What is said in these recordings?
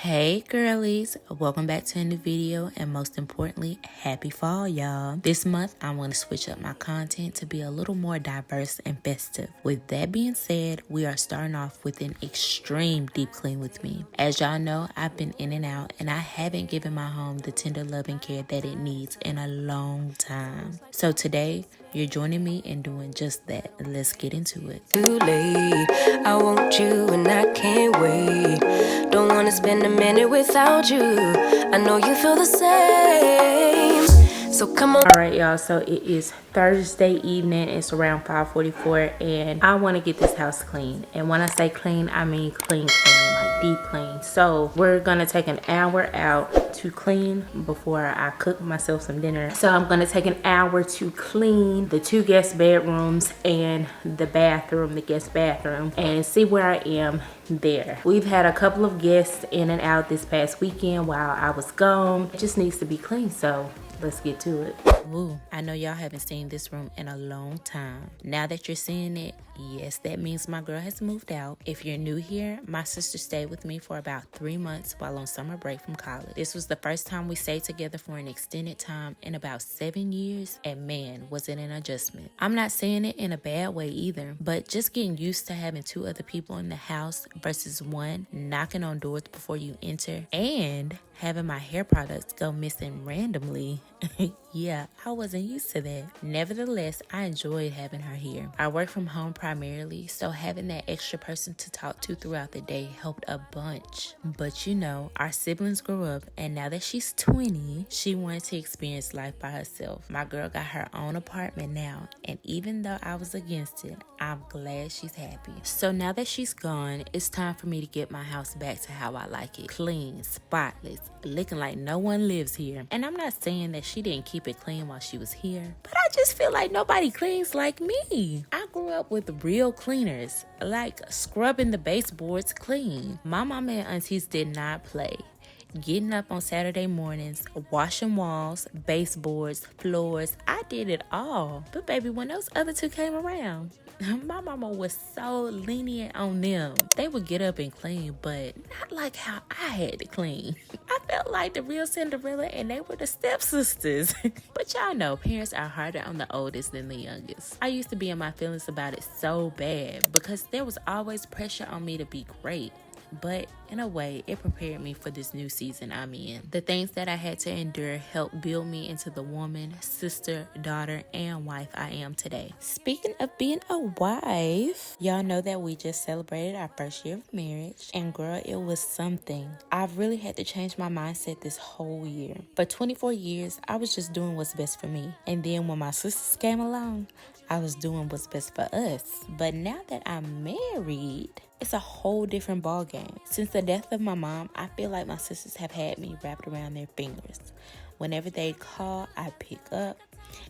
Hey girlies, welcome back to a new video, and most importantly, happy fall y'all. This month I'm going to switch up my content to be a little more diverse and festive. With that being said, we are starting off with an extreme deep clean with me. As y'all know, I've been in and out and I haven't given my home the tender love and care that it needs in a long time. So today, you're joining me in doing just that. Let's get into it. Too late, I want you and I can't wait. Don't wanna spend a minute without you. I know you feel the same. So come on. All right, y'all. So it is Thursday evening. It's around 5:44, and I want to get this house clean. And when I say clean, I mean clean, like deep clean. So we're gonna take an hour out to clean before I cook myself some dinner. So I'm gonna take an hour to clean the two guest bedrooms and the bathroom, the guest bathroom, and see where I am there. We've had a couple of guests in and out this past weekend while I was gone. It just needs to be clean, so let's get to it. Ooh, I know y'all haven't seen this room in a long time. Now that you're seeing it, yes, that means my girl has moved out. If you're new here, my sister stayed with me for about 3 months while on summer break from college. This was the first time we stayed together for an extended time in about 7 years, and man, was it an adjustment. I'm not saying it in a bad way either, but just getting used to having two other people in the house versus one, knocking on doors before you enter, and having my hair products go missing randomly. Yeah, I wasn't used to that. Nevertheless, I enjoyed having her here. I work from home primarily, so having that extra person to talk to throughout the day helped a bunch. But you know, our siblings grew up, and now that she's 20, she wanted to experience life by herself. My girl got her own apartment now, and even though I was against it, I'm glad she's happy. So now that she's gone, it's time for me to get my house back to how I like it. Clean, spotless, looking like no one lives here. And I'm not saying that she didn't keep it clean while she was here, but I just feel like nobody cleans like me. I grew up with real cleaners, like scrubbing the baseboards clean. My mama and aunties did not play. Getting up on Saturday mornings, washing walls, baseboards, floors, I did it all. But baby, when those other two came around, my mama was so lenient on them. They would get up and clean, but not like how I had to clean. I felt like the real Cinderella and they were the stepsisters. But y'all know, parents are harder on the oldest than the youngest. I used to be in my feelings about it so bad because there was always pressure on me to be great. But in a way, it prepared me for this new season I'm in. The things that I had to endure helped build me into the woman, sister, daughter, and wife I am today. Speaking of being a wife, y'all know that we just celebrated our first year of marriage, and girl, it was something. I've really had to change my mindset this whole year. For 24 years, I was just doing what's best for me. And then when my sisters came along, I was doing what's best for us. But now that I'm married, it's a whole different ballgame. Since the death of my mom, I feel like my sisters have had me wrapped around their fingers. Whenever they call, I pick up.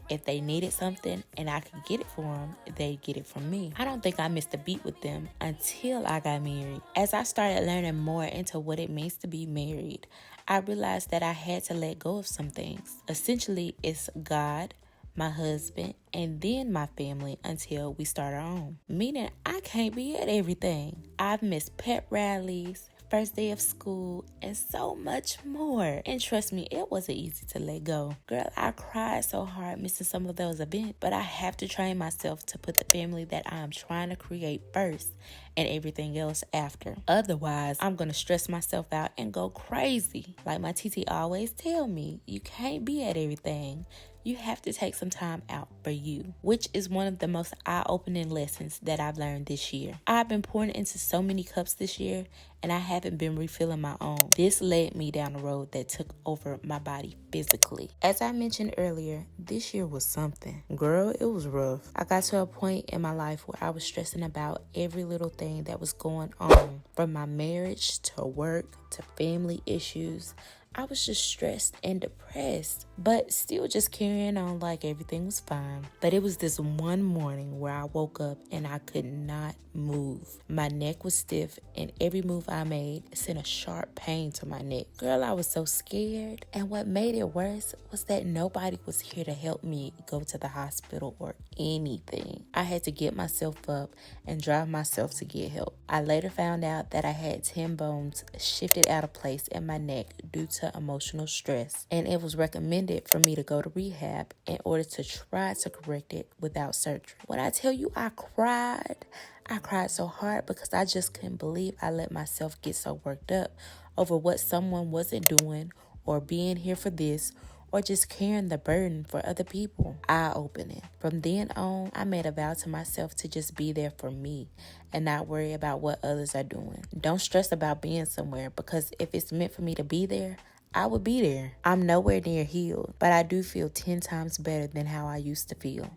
If they needed something and I could get it for them, they'd get it from me. I don't think I missed a beat with them until I got married. As I started learning more into what it means to be married, I realized that I had to let go of some things. Essentially, it's God, my husband, and then my family until we start our own. Meaning I can't be at everything. I've missed pep rallies, first day of school, and so much more. And trust me, it wasn't easy to let go. Girl, I cried so hard missing some of those events, but I have to train myself to put the family that I'm trying to create first and everything else after. Otherwise, I'm gonna stress myself out and go crazy. Like my TT always tell me, you can't be at everything. You have to take some time out for you, which is one of the most eye-opening lessons that I've learned this year. I've been pouring into so many cups this year, and I haven't been refilling my own. This led me down a road that took over my body physically. As I mentioned earlier, this year was something. Girl, it was rough. I got to a point in my life where I was stressing about every little thing that was going on, from my marriage to work to family issues. I was just stressed and depressed, but still just carrying on like everything was fine. But it was this one morning where I woke up and I could not move. My neck was stiff and every move I made sent a sharp pain to my neck. Girl, I was so scared. And what made it worse was that nobody was here to help me go to the hospital or anything. I had to get myself up and drive myself to get help. I later found out that I had 10 bones shifted out of place in my neck due to emotional stress, and it was recommended for me to go to rehab in order to try to correct it without surgery. When I tell you I cried so hard because I just couldn't believe I let myself get so worked up over what someone wasn't doing or being here for this or just carrying the burden for other people. Eye-opening. From then on, I made a vow to myself to just be there for me and not worry about what others are doing. Don't stress about being somewhere, because if it's meant for me to be there, I would be there. I'm nowhere near healed, but I do feel 10 times better than how I used to feel.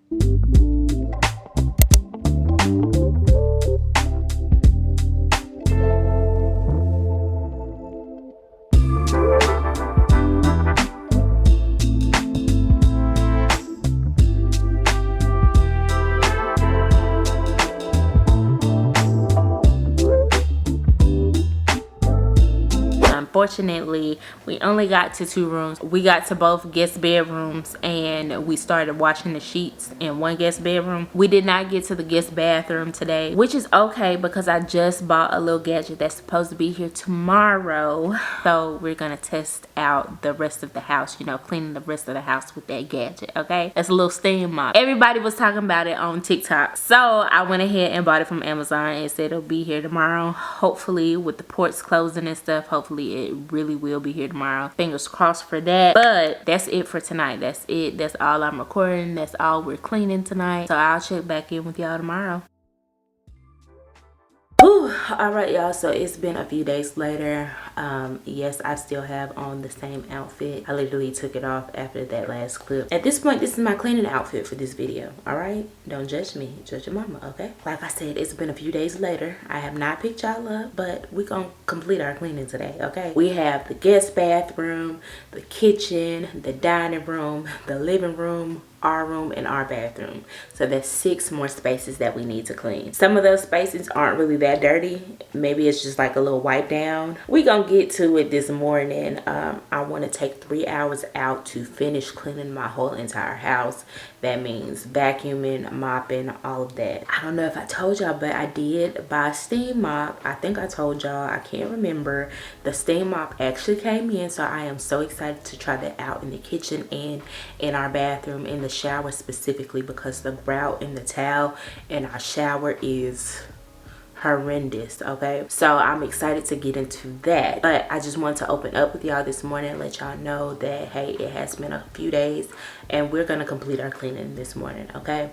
Unfortunately, we only got to 2 rooms. We got to both guest bedrooms and we started washing the sheets in one guest bedroom. We did not get to the guest bathroom today, which is okay because I just bought a little gadget that's supposed to be here tomorrow. So we're gonna test out the rest of the house, cleaning the rest of the house with that gadget, okay? That's a little steam mop. Everybody was talking about it on TikTok. So I went ahead and bought it from Amazon and said it'll be here tomorrow. Hopefully, with the ports closing and stuff, hopefully it really will be here tomorrow. Fingers crossed for that. But that's it for tonight. That's it. That's all I'm recording. That's all we're cleaning tonight. So I'll check back in with y'all tomorrow. All right, y'all, so it's been a few days later. Yes, I still have on the same outfit. I literally took it off after that last clip. At this point, this is my cleaning outfit for this video. All right, don't judge me, judge your mama. Okay, like I said, it's been a few days later. I have not picked y'all up, but we're gonna complete our cleaning today. Okay, we have the guest bathroom, the kitchen, the dining room, the living room, our room, and our bathroom. So there's 6 more spaces that we need to clean. Some of those spaces aren't really that dirty. Maybe it's just like a little wipe down. We gonna get to it this morning. I want to take 3 hours out to finish cleaning my whole entire house. That means vacuuming, mopping, all of that. I don't know if I told y'all, but I did buy a steam mop. I think I told y'all, I can't remember. The steam mop actually came in, so I am so excited to try that out in the kitchen and in our bathroom, in the shower specifically, because the grout in the towel in our shower is horrendous. Okay, so I'm excited to get into that, but I just wanted to open up with y'all this morning and let y'all know that, hey, it has been a few days and we're gonna complete our cleaning this morning. Okay,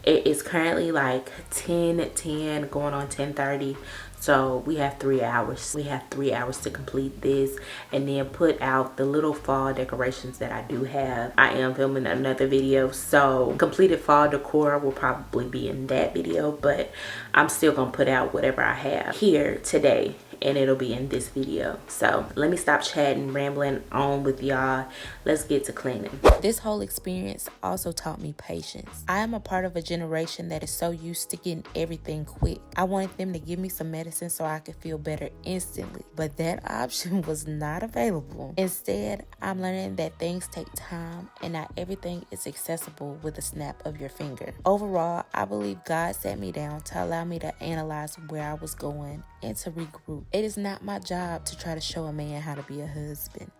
it is currently like 10:10 going on 10:30. So we have 3 hours. We have 3 hours to complete this and then put out the little fall decorations that I do have. I am filming another video, so completed fall decor will probably be in that video, but I'm still gonna put out whatever I have here today and it'll be in this video. So let me stop chatting, rambling on with y'all. Let's get to cleaning. This whole experience also taught me patience. I am a part of a generation that is so used to getting everything quick. I wanted them to give me some medicine so I could feel better instantly, but that option was not available. Instead, I'm learning that things take time and not everything is accessible with a snap of your finger. Overall, I believe God sat me down to allow me to analyze where I was going and to regroup. It is not my job to try to show a man how to be a husband.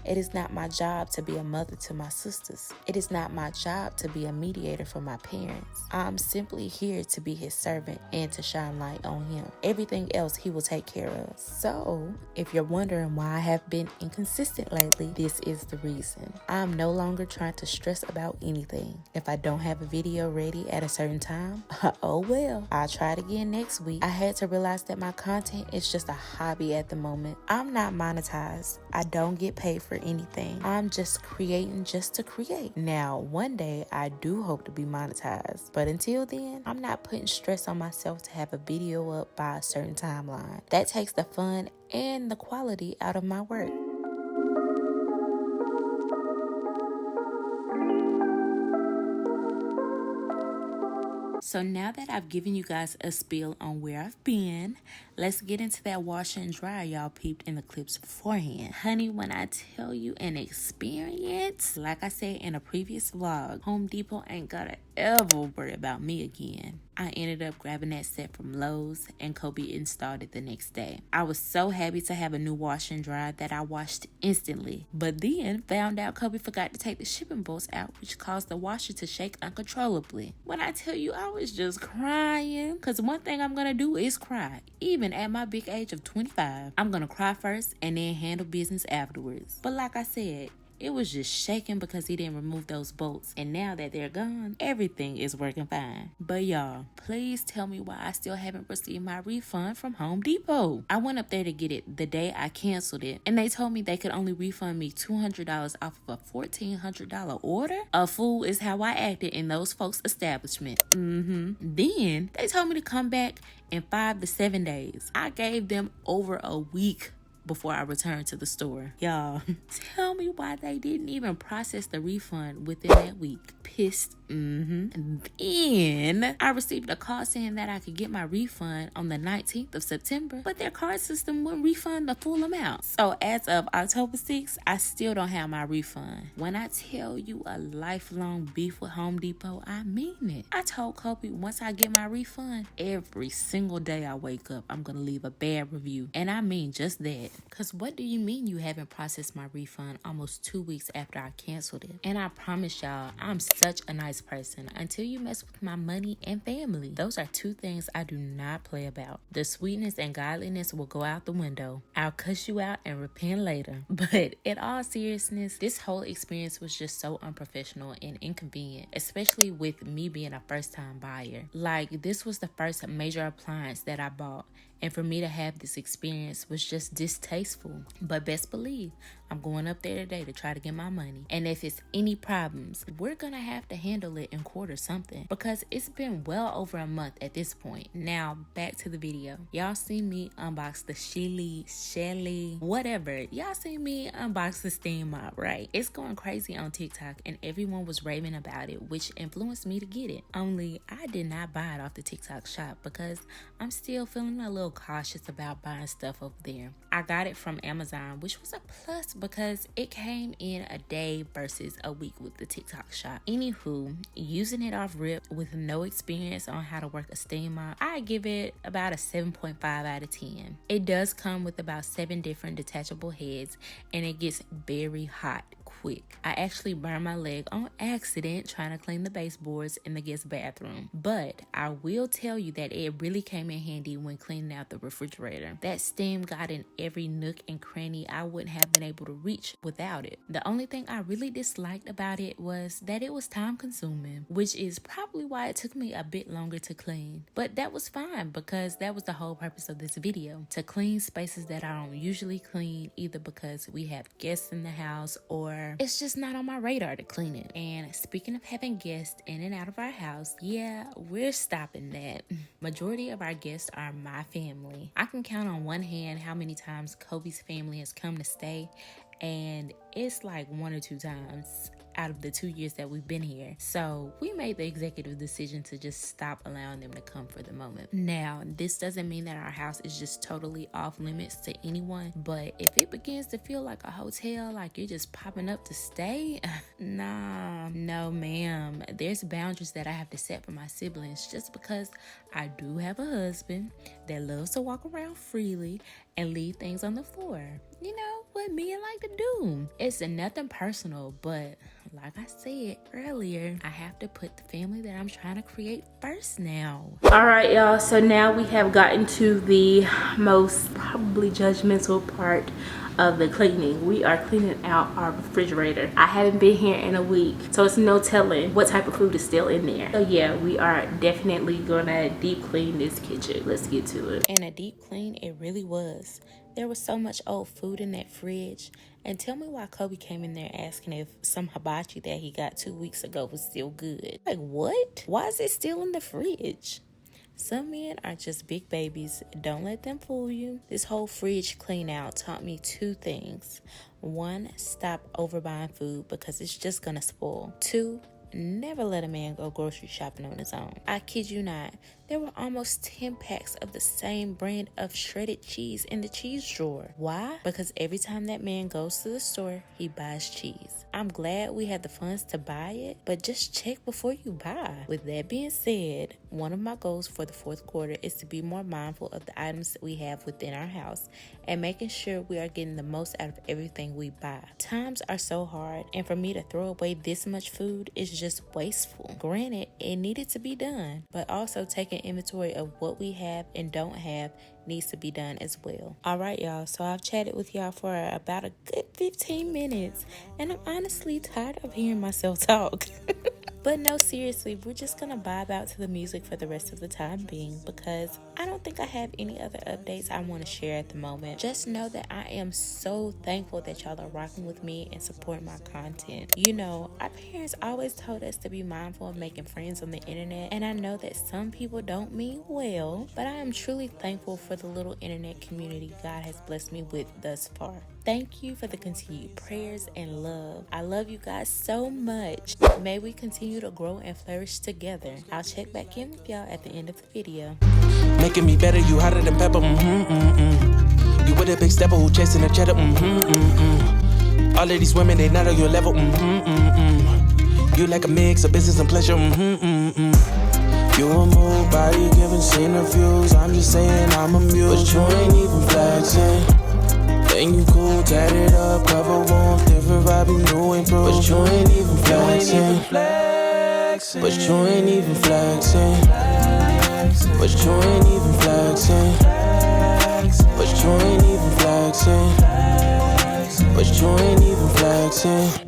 It is not my job to be a mother to my sisters. It is not my job to be a mediator for my parents. I'm simply here to be his servant and to shine light on him. Everything else he will take care of. So, if you're wondering why I have been inconsistent lately, this is the reason. I'm no longer trying to stress about anything. If I don't have a video ready at a certain time, oh well, I'll try it again next week. I had to realize that my content is just a hobby at the moment. I'm not monetized. I don't get paid for anything. I'm just creating just to create. Now, one day I do hope to be monetized, but until then, I'm not putting stress on myself to have a video up by a certain timeline. That takes the fun and the quality out of my work. So now that I've given you guys a spiel on where I've been, let's get into that washer and dryer y'all peeped in the clips beforehand. Honey, when I tell you an experience, like I said in a previous vlog, Home Depot ain't gotta ever worry about me again. I ended up grabbing that set from Lowe's and Kobe installed it the next day. I was so happy to have a new washer and dryer that I washed instantly, but then found out Kobe forgot to take the shipping bolts out, which caused the washer to shake uncontrollably. When I tell you, I was just crying, because one thing I'm gonna do is cry. Even at my big age of 25, I'm gonna cry first and then handle business afterwards. But like I said, it was just shaking because he didn't remove those bolts. And now that they're gone, everything is working fine. But y'all, please tell me why I still haven't received my refund from Home Depot. I went up there to get it the day I canceled it, and they told me they could only refund me $200 off of a $1,400 order. A fool is how I acted in those folks' establishment. Then they told me to come back in 5 to 7 days. I gave them over a week before I returned to the store. Y'all, tell me why they didn't even process the refund within that week. Pissed. And then I received a call saying that I could get my refund on the 19th of September, but their card system wouldn't refund the full amount. So as of October 6th, I still don't have my refund. When I tell you a lifelong beef with Home Depot, I mean it. I told Kobe once I get my refund, every single day I wake up, I'm gonna leave a bad review. And I mean just that. Cause what do you mean you haven't processed my refund almost 2 weeks after I canceled it? And I promise y'all, I'm such a nice person until you mess with my money and family. Those are two things I do not play about. The sweetness and godliness will go out the window. I'll cuss you out and repent later. But in all seriousness, this whole experience was just so unprofessional and inconvenient, especially with me being a first-time buyer. Like, this was the first major appliance that I bought, and for me to have this experience was just distasteful. But best believe, I'm going up there today to try to get my money. And if it's any problems, we're gonna have to handle it in court or something, because it's been well over a month at this point. Now, back to the video. Y'all seen me unbox the Shelly, whatever. Y'all seen me unbox the steam mop, right? It's going crazy on TikTok and everyone was raving about it, which influenced me to get it. Only I did not buy it off the TikTok shop because I'm still feeling a little cautious about buying stuff over there. I got it from Amazon, which was a plus because it came in a day versus a week with the TikTok shop. Anywho, using it off rip with no experience on how to work a steam mop, I give it about a 7.5 out of 10. It does come with about 7 different detachable heads and it gets very hot quick. I actually burned my leg on accident trying to clean the baseboards in the guest bathroom. But I will tell you that it really came in handy when cleaning out the refrigerator. That steam got in every nook and cranny I wouldn't have been able to reach without it. The only thing I really disliked about it was that it was time consuming, which is probably why it took me a bit longer to clean. But that was fine because that was the whole purpose of this video, to clean spaces that I don't usually clean, either because we have guests in the house or it's just not on my radar to clean it. And speaking of having guests in and out of our house, yeah, we're stopping that. Majority of our guests are my family. I can count on one hand how many times Kobe's family has come to stay, and it's like 1 or 2 times out of the 2 years that we've been here. So we made the executive decision to just stop allowing them to come for the moment. Now, this doesn't mean that our house is just totally off limits to anyone, but if it begins to feel like a hotel, like you're just popping up to stay, nah, no ma'am. There's boundaries that I have to set for my siblings just because I do have a husband that loves to walk around freely and leave things on the floor. You know what men like to do. It's nothing personal, but like I said earlier, I have to put the family that I'm trying to create first now. All right, y'all. So now we have gotten to the most probably judgmental part of the cleaning. We are cleaning out our refrigerator. I haven't been here in a week, so it's no telling what type of food is still in there. So yeah, we are definitely gonna deep clean this kitchen. Let's get to it. And a deep clean it really was. There was so much old food in that fridge. And tell me why Kobe came in there asking if some hibachi that he got 2 weeks ago was still good. Like, what? Why is it still in the fridge? Some men are just big babies. Don't let them fool you. This whole fridge clean out taught me 2 things. 1, stop overbuying food because it's just gonna spoil. 2, never let a man go grocery shopping on his own. I kid you not. There were almost 10 packs of the same brand of shredded cheese in the cheese drawer. Why? Because every time that man goes to the store, he buys cheese. I'm glad we had the funds to buy it, but just check before you buy. With that being said, one of my goals for the fourth quarter is to be more mindful of the items that we have within our house and making sure we are getting the most out of everything we buy. Times are so hard, and for me to throw away this much food is just wasteful. Granted, it needed to be done, but also taking inventory of what we have and don't have needs to be done as well. Alright y'all, so I've chatted with y'all for about a good 15 minutes and I'm honestly tired of hearing myself talk. But no, seriously, we're just gonna vibe out to the music for the rest of the time being because I don't think I have any other updates I want to share at the moment. Just know that I am so thankful that y'all are rocking with me and support my content. You know, our parents always told us to be mindful of making friends on the internet, and I know that some people don't mean well, but I am truly thankful for the little internet community God has blessed me with thus far. Thank you for the continued prayers and love. I love you guys so much. May we continue to grow and flourish together. I'll check back in with y'all at the end of the video. Making me better, you hotter than pepper. You with a big stepper who chasing the cheddar. All of these women, they not on your level. You like a mix of business and pleasure. You a move body giving scene reviews. I'm just saying I'm amused, but you ain't even flexing. And you cool, tatted up, cover warm, different vibe, you new and improved. But you ain't even flexing. But you ain't even flexing. But you ain't even flexing. But you ain't even flexing. But you ain't even flexing.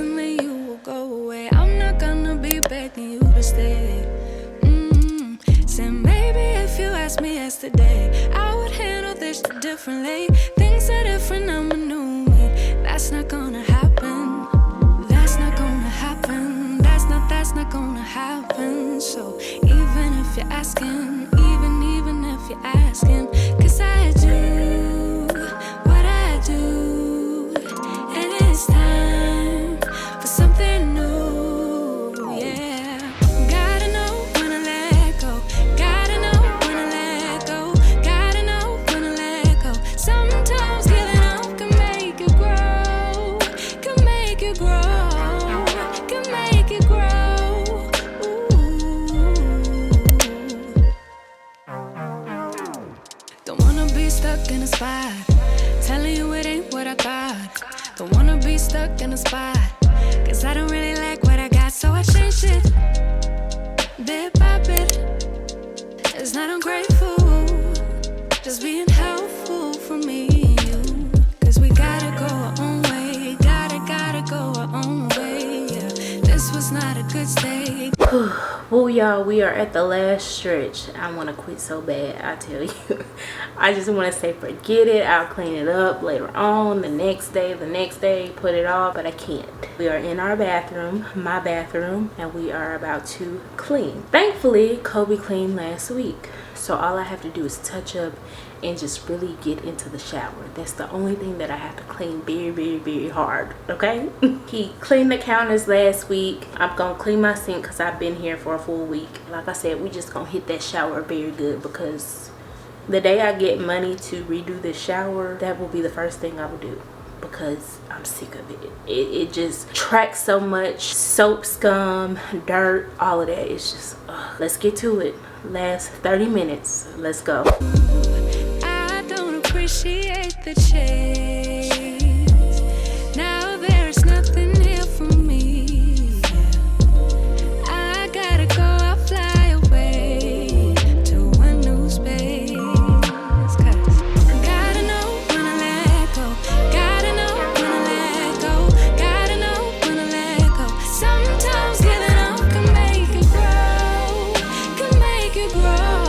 And then you will go away. I'm not gonna be begging you to stay. Said maybe if you asked me yesterday, I would handle this differently. Things are different, I'm a new me. That's not gonna happen. That's not gonna happen. That's not gonna happen. So even if you're asking, even if you're asking, 'cause I do what I do, and it's time for something new, yeah. Gotta know when to let go. Gotta know when to let go. Gotta know when to let go. Sometimes giving up can make you grow. Can make you grow. Can make you grow. Ooh. Don't wanna be stuck in a spot, telling you it ain't what I thought. Don't wanna be stuck in a spot, 'cause I don't really like what I got, so I changed it bit by bit. It's not ungrateful, just being helpful for me and you. 'Cause we gotta go our own way, gotta go our own way, yeah. This was not a good state. Woo, y'all, we are at the last stretch. I want to quit so bad, I tell you. I just want to say forget it. I'll clean it up later on, the next day, put it off, but I can't. We are in our bathroom, my bathroom, and we are about to clean. Thankfully, Kobe cleaned last week, so all I have to do is touch up and just really get into the shower. That's the only thing that I have to clean very hard, okay? He cleaned the counters last week. I'm gonna clean my sink because I've been here for a full week. Like I said, we just gonna hit that shower very good because the day I get money to redo the shower, that will be the first thing I will do because I'm sick of it. It just tracks so much soap, scum, dirt, all of that. It's just, let's get to it. Last 30 minutes, let's go. Appreciate the chase. Now there's nothing here for me. I gotta go, I'll fly away to a new space. 'Cause gotta know when to let go. Gotta know when to let go. Gotta know when to let go. Sometimes giving up can make it grow. Can make it grow.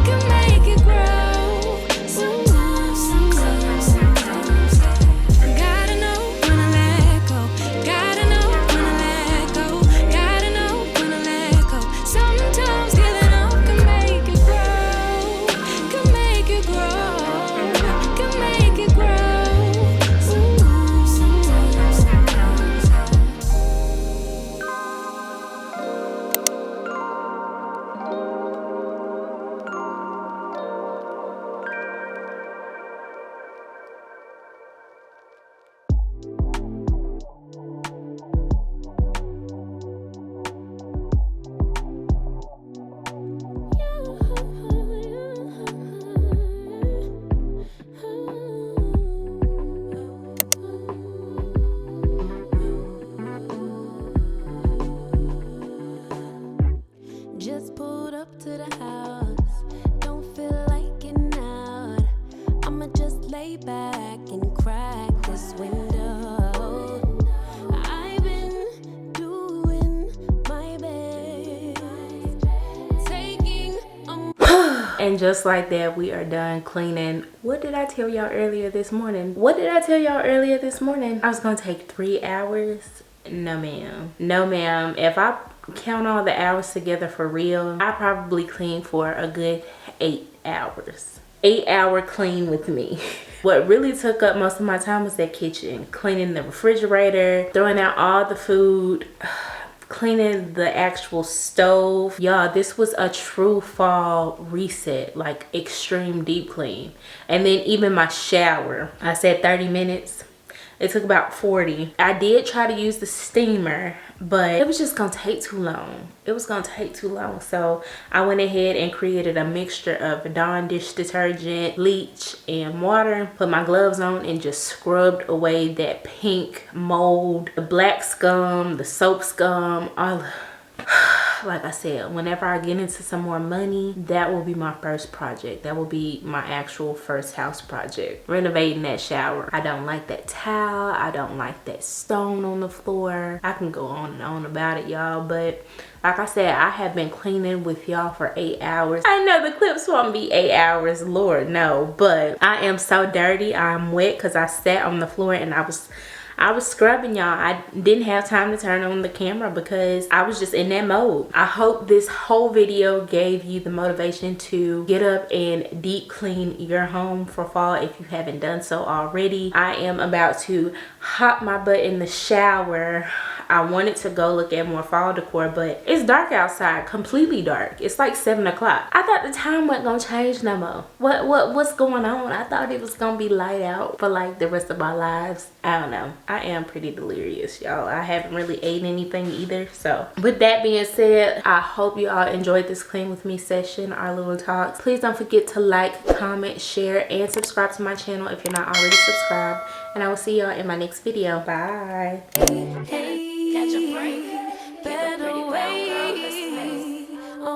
Can make it grow. Sometimes And just like that, we are done cleaning. What did I tell y'all earlier this morning? What did I tell y'all earlier this morning? I was gonna take 3 hours. No ma'am. No ma'am. If I count all the hours together for real, I probably clean for a good 8 hours. 8-hour clean with me. What really took up most of my time was that kitchen. Cleaning the refrigerator, throwing out all the food, cleaning the actual stove. Y'all, this was a true fall reset, like extreme deep clean. And then even my shower, I said 30 minutes. It took about 40. I did try to use the steamer, but it was just gonna take too long. It was gonna take too long. So I went ahead and created a mixture of Dawn dish detergent, bleach, and water. Put my gloves on and just scrubbed away that pink mold, the black scum, the soap scum, all. Like I said, whenever I get into some more money, that will be my first project. That will be my actual first house project. Renovating that shower. I don't like that towel. I don't like that stone on the floor. I can go on and on about it, y'all. But like I said, I have been cleaning with y'all for 8 hours. I know the clips won't be 8 hours, Lord, no. But I am so dirty. I'm wet because I sat on the floor and I was scrubbing, y'all. I didn't have time to turn on the camera because I was just in that mode. I hope this whole video gave you the motivation to get up and deep clean your home for fall if you haven't done so already. I am about to hop my butt in the shower. I wanted to go look at more fall decor, but it's dark outside, completely dark. It's like 7 o'clock. I thought the time wasn't gonna change no more. What's going on? I thought it was gonna be light out for like the rest of our lives. I don't know. I am pretty delirious, y'all. I haven't really ate anything either. So with that being said, I hope you all enjoyed this clean with me session, our little talks. Please don't forget to like, comment, share, and subscribe to my channel if you're not already subscribed. And I will see y'all in my next video. Bye. Hey, catch a break.